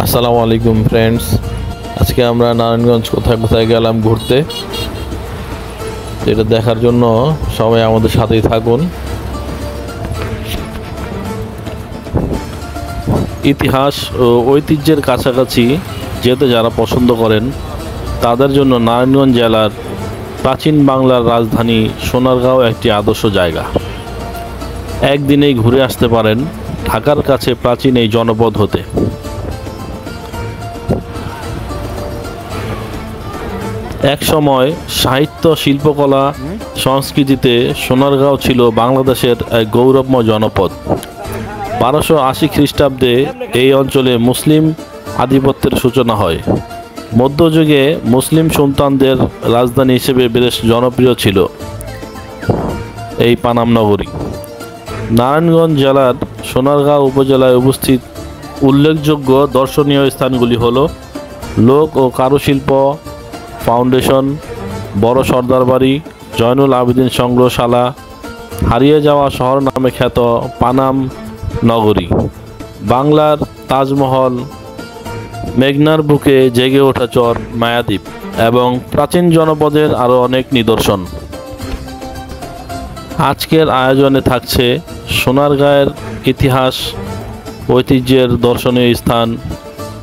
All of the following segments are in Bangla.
আসসালামু আলাইকুম ফ্রেন্ডস, আজকে আমরা নারায়ণগঞ্জ কোথায় কোথায় গেলাম ঘুরতে, এটা দেখার জন্য সবাই আমাদের সাথেই থাকুন। ইতিহাস ও ঐতিহ্যের কাছাকাছি যেতে যারা পছন্দ করেন তাদের জন্য নারায়ণগঞ্জ জেলার প্রাচীন বাংলার রাজধানী সোনারগাঁও একটি আদর্শ জায়গা। একদিনেই ঘুরে আসতে পারেন ঢাকার কাছে প্রাচীন এই জনপদ হতে। এক সময় সাহিত্য, শিল্পকলা, সংস্কৃতিতে সোনারগাঁও ছিল বাংলাদেশের এক গৌরবময় জনপদ। 1280 খ্রিস্টাব্দে এই অঞ্চলে মুসলিম আধিপত্যের সূচনা হয়। মধ্যযুগে মুসলিম সুলতানদের রাজধানী হিসেবে বেশ জনপ্রিয় ছিল এই পানাম নগরী। নারায়ণগঞ্জ জেলার সোনারগাঁও উপজেলায় অবস্থিত উল্লেখযোগ্য দর্শনীয় স্থানগুলি হল লোক ও কারুশিল্প ফাউন্ডেশন, বড় সর্দার বাড়ি, জয়নুল আবেদিন সংগ্রহশালা, হারিয়ে যাওয়া শহর নামে খ্যাত পানাম নগরী, বাংলার তাজমহল, মেঘনার বুকে জেগে ওঠা চর মায়াদ্বীপ এবং প্রাচীন জনপদের আরও অনেক নিদর্শন। আজকের আয়োজনে থাকছে সোনারগাঁয়ের ইতিহাস, ঐতিহ্যের দর্শনীয় স্থান,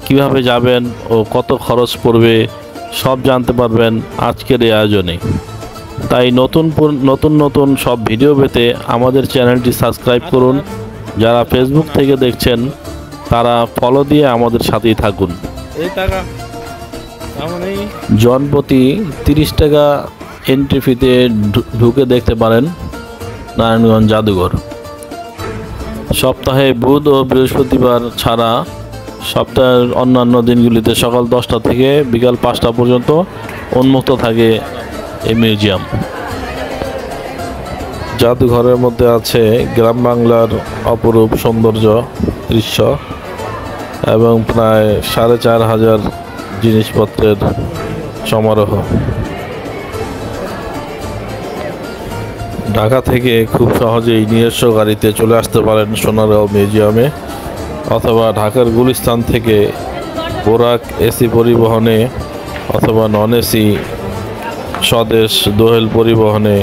কিভাবে যাবেন ও কত খরচ পড়বে সব জানতে পারবেন আজকের এই আয়োজনে। তাই নতুন সব ভিডিও পেতে আমাদের চ্যানেলটি সাবস্ক্রাইব করুন। যারা ফেসবুক থেকে দেখছেন তারা ফলো দিয়ে আমাদের সাথেই থাকুন। জনপ্রতি 30 টাকা এন্ট্রি ফিতে ঢুকে দেখতে পারেন নারায়ণগঞ্জ জাদুঘর। সপ্তাহে বুধ ও বৃহস্পতিবার ছাড়া সপ্তাহের অন্যান্য দিনগুলিতে সকাল 10টা থেকে বিকাল 5টা পর্যন্ত উন্মুক্ত থাকে এই মিউজিয়াম। জাদুঘরের মধ্যে আছে গ্রাম বাংলার অপরূপ সৌন্দর্য দৃশ্য এবং প্রায় 4500 জিনিসপত্রের সমারোহ। ঢাকা থেকে খুব সহজেই নিজস্ব গাড়িতে চলে আসতে পারেন সোনারগাঁও মিউজিয়ামে, অথবা ঢাকার গুলিস্তান থেকে বোরাক এসি পরিবহনে অথবা নন এসি স্বদেশ দোহেল পরিবহনে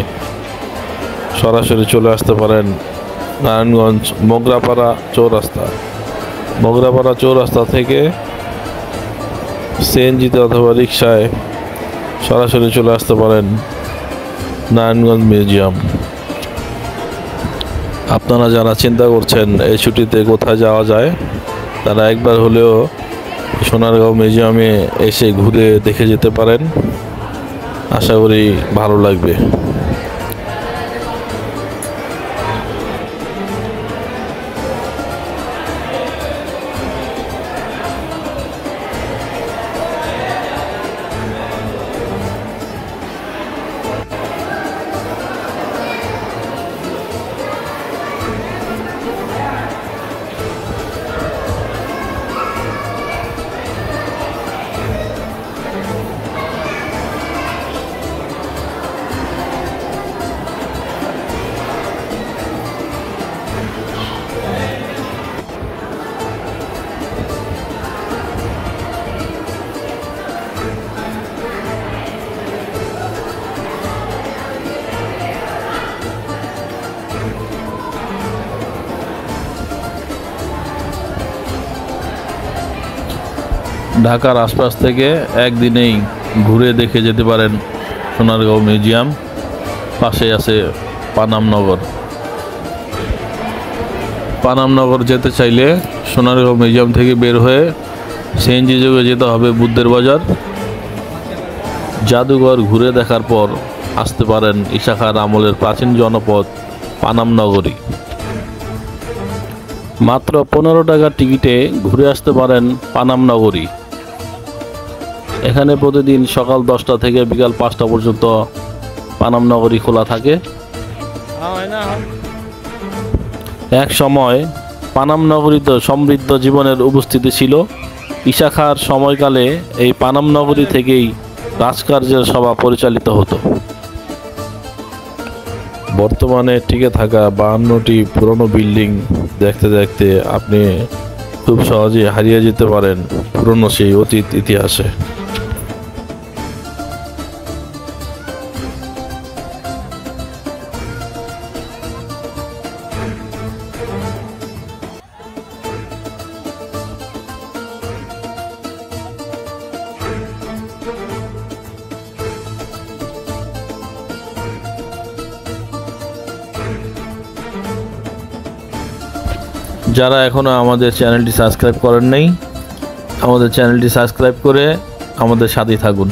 সরাসরি চলে আসতে পারেন নারায়ণগঞ্জ মোগরাপাড়া চৌরাস্তা থেকে সিএনজিতে অথবা রিক্সায় সরাসরি চলে আসতে পারেন নারায়ণগঞ্জ মিউজিয়াম। আপনারা যারা চিন্তা করছেন এই ছুটিতে কোথায় যাওয়া যায়, তারা একবার হলেও সোনারগাঁও মিউজিয়ামে এসে ঘুরে দেখে যেতে পারেন। আশা করি ভালো লাগবে। ঢাকার আশপাশ থেকে একদিনেই ঘুরে দেখে যেতে পারেন সোনারগাঁও মিউজিয়াম। পাশে আছে পানামনগর যেতে চাইলে সোনারগাঁও মিউজিয়াম থেকে বের হয়ে সিএনজি যোগে যেতে হবে বুদ্ধের বাজার। জাদুঘর ঘুরে দেখার পর আসতে পারেন ঈশা খাঁর আমলের প্রাচীন জনপদ পানাম নগরী। মাত্র 15 টাকার টিকিটে ঘুরে আসতে পারেন পানাম নগরী। এখানে প্রতিদিন সকাল 10টা থেকে বিকাল 5টা পর্যন্ত পানাম নগরী খোলা থাকে। এক সময় পানাম নগরীতে সমৃদ্ধ জীবনের উপস্থিতি ছিল। ঈশা খাঁর সময়কালে এই পানাম নগরী থেকেই রাজকার্যের সভা পরিচালিত হতো। বর্তমানে টিকে থাকা 52টি পুরনো বিল্ডিং দেখতে দেখতে আপনি খুব সহজে হারিয়ে যেতে পারেন পুরনো সেই অতীত ইতিহাসে। যারা এখনও আমাদের চ্যানেলটি সাবস্ক্রাইব করেন নাই, আমাদের চ্যানেলটি সাবস্ক্রাইব করে আমাদের সাথেই থাকুন।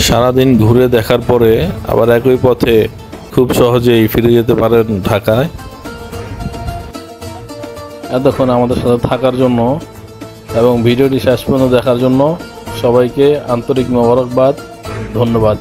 সারাদিন ঘুরে দেখার পরে আবার একই পথে খুব সহজেই ফিরে যেতে পারেন ঢাকায়। এতক্ষণ আমাদের সাথে থাকার জন্য এবং ভিডিওটি শেষ পর্যন্ত দেখার জন্য সবাইকে আন্তরিক মোবারকবাদ, ধন্যবাদ।